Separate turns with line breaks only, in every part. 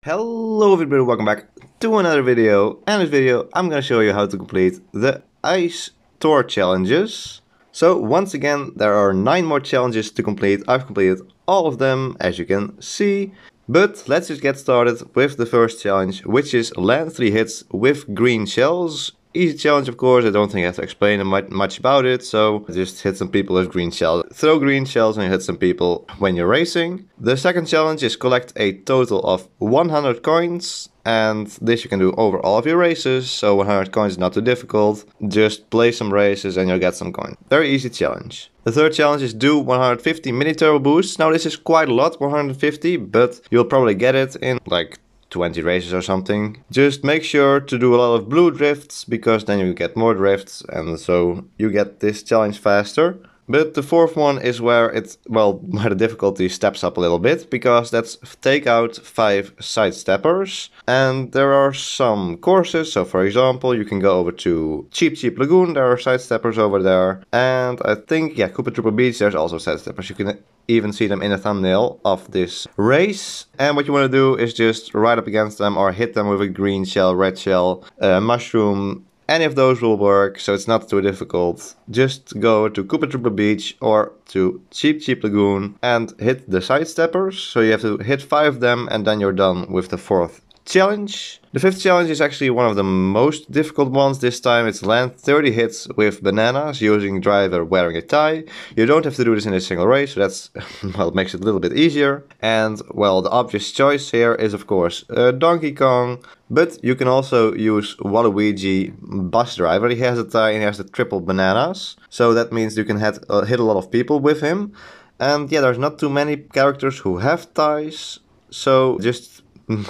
Hello everybody, welcome back to another video. And in this video I'm going to show you how to complete the Ice Tour challenges. So once again there are 9 more challenges to complete. I've completed all of them as you can see. But let's just get started with the first challenge, which is land 3 hits with green shells. Easy challenge, of course. I don't think I have to explain much about it, so just hit some people with green shells. Throw green shells and hit some people when you're racing. The second challenge is collect a total of 100 coins, and this you can do over all of your races, so 100 coins is not too difficult. Just play some races and you'll get some coins. Very easy challenge. The third challenge is do 150 mini turbo boosts. Now this is quite a lot, 150, but you'll probably get it in like 20 races or something. Just make sure to do a lot of blue drifts, because then you get more drifts and so you get this challenge faster. But the fourth one is where where the difficulty steps up a little bit, because that's take out 5 Sidesteppers. And there are some courses, so for example you can go over to Cheap Lagoon, there are Sidesteppers over there. And I think, yeah, Koopa Beach, there's also Sidesteppers. You can even see them in the thumbnail of this race. And what you want to do is just ride up against them or hit them with a green shell, red shell, mushroom. Any of those will work, so it's not too difficult. Just go to Koopa Beach or to Cheap Lagoon and hit the Sidesteppers. So you have to hit 5 of them and then you're done with the fourth challenge. The fifth challenge is actually one of the most difficult ones this time. It's land 30 hits with bananas using driver wearing a tie. You don't have to do this in a single race, so that's, well, it makes it a little bit easier. And, well, the obvious choice here is, of course, Donkey Kong. But you can also use Waluigi bus driver. He has a tie and he has the triple bananas. So that means you can hit a lot of people with him. And yeah, there's not too many characters who have ties. So just,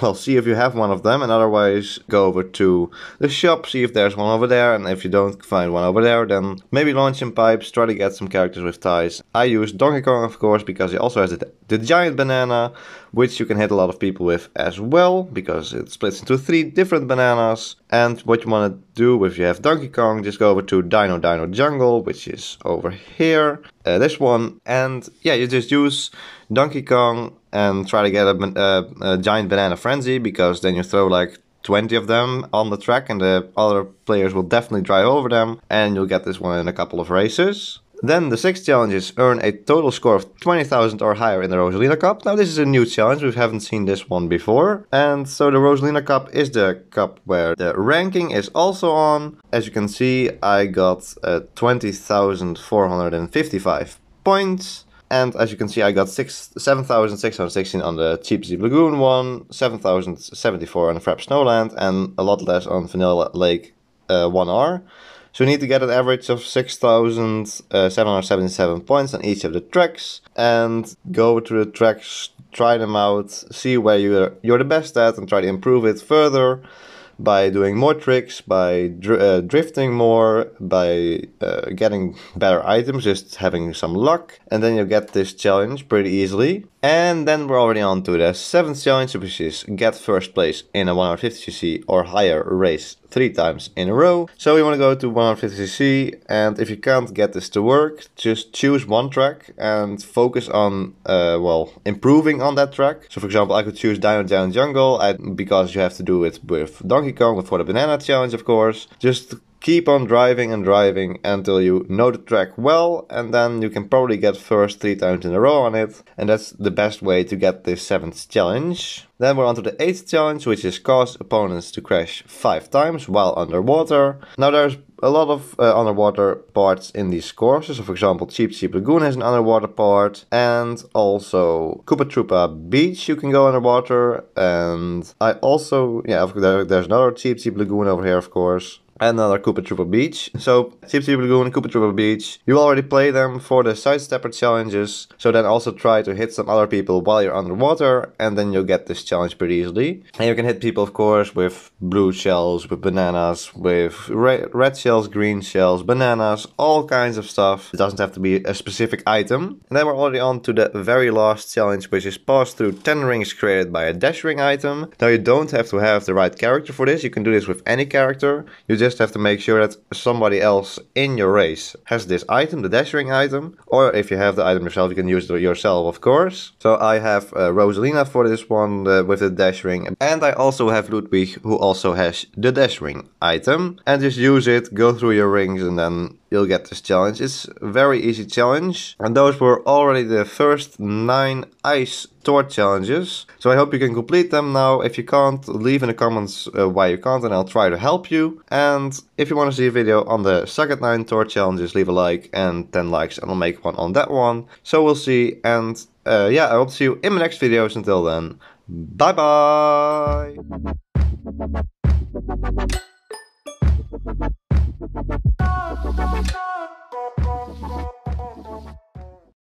well, see if you have one of them, and otherwise go over to the shop, see if there's one over there, and if you don't find one over there, then maybe launch some pipes, try to get some characters with ties. I use Donkey Kong, of course, because he also has the giant banana, which you can hit a lot of people with as well, because it splits into 3 different bananas. And what you want to do if you have Donkey Kong, just go over to Dino Jungle, which is over here, this one, and yeah, you just use Donkey Kong and try to get a giant banana frenzy, because then you throw like 20 of them on the track and the other players will definitely drive over them, and you'll get this one in a couple of races. Then the sixth challenge is earn a total score of 20,000 or higher in the Rosalina Cup. Now this is a new challenge, we haven't seen this one before. And so the Rosalina Cup is the cup where the ranking is also on. As you can see, I got 20,455 points. And as you can see, I got 7,616 on the Cheap Lagoon one, 7,074 on the Frap Snowland, and a lot less on Vanilla Lake 1R. So you need to get an average of 6,777 points on each of the tracks, and go to the tracks, try them out, see where you're the best at, and try to improve it further by doing more tricks, by drifting more, by getting better items, just having some luck, and then you'll get this challenge pretty easily. And then we're already on to the 7th challenge, which is get first place in a 150cc or higher race 3 times in a row. So we want to go to 150cc, and if you can't get this to work, just choose one track and focus on, improving on that track. So for example, I could choose Dino Jungle, because you have to do it with Donkey Kong for the banana challenge, of course. Just keep on driving and driving until you know the track well, and then you can probably get first 3 times in a row on it. And that's the best way to get this 7th challenge. Then we're on to the 8th challenge, which is cause opponents to crash 5 times while underwater. Now there's a lot of underwater parts in these courses. So for example, Cheap Lagoon has an underwater part, and also Koopa Beach you can go underwater. And I also, yeah, there's another Cheap Lagoon over here, of course. Another Koopa Beach. So Cheap Lagoon and Koopa Beach, you already play them for the Sidestepper challenges. So then also try to hit some other people while you're underwater, and then you'll get this challenge pretty easily. And you can hit people, of course, with blue shells, with bananas, with red shells, green shells, bananas, all kinds of stuff. It doesn't have to be a specific item. And then we're already on to the very last challenge, which is pass through 10 rings created by a dash ring item. Now you don't have to have the right character for this. You can do this with any character. You just just have to make sure that somebody else in your race has this item, the dash ring item. Or if you have the item yourself, you can use it yourself, of course. So I have Rosalina for this one with the dash ring. And I also have Ludwig, who also has the dash ring item. And just use it, go through your rings, and then you'll get this challenge. It's a very easy challenge. And those were already the first 9 ice torch challenges. So I hope you can complete them now. If you can't, leave in the comments why you can't, and I'll try to help you. And if you want to see a video on the second 9 torch challenges, leave a like, and 10 likes and I'll make one on that one. So we'll see, and yeah, I hope to see you in my next videos. Until then, bye bye!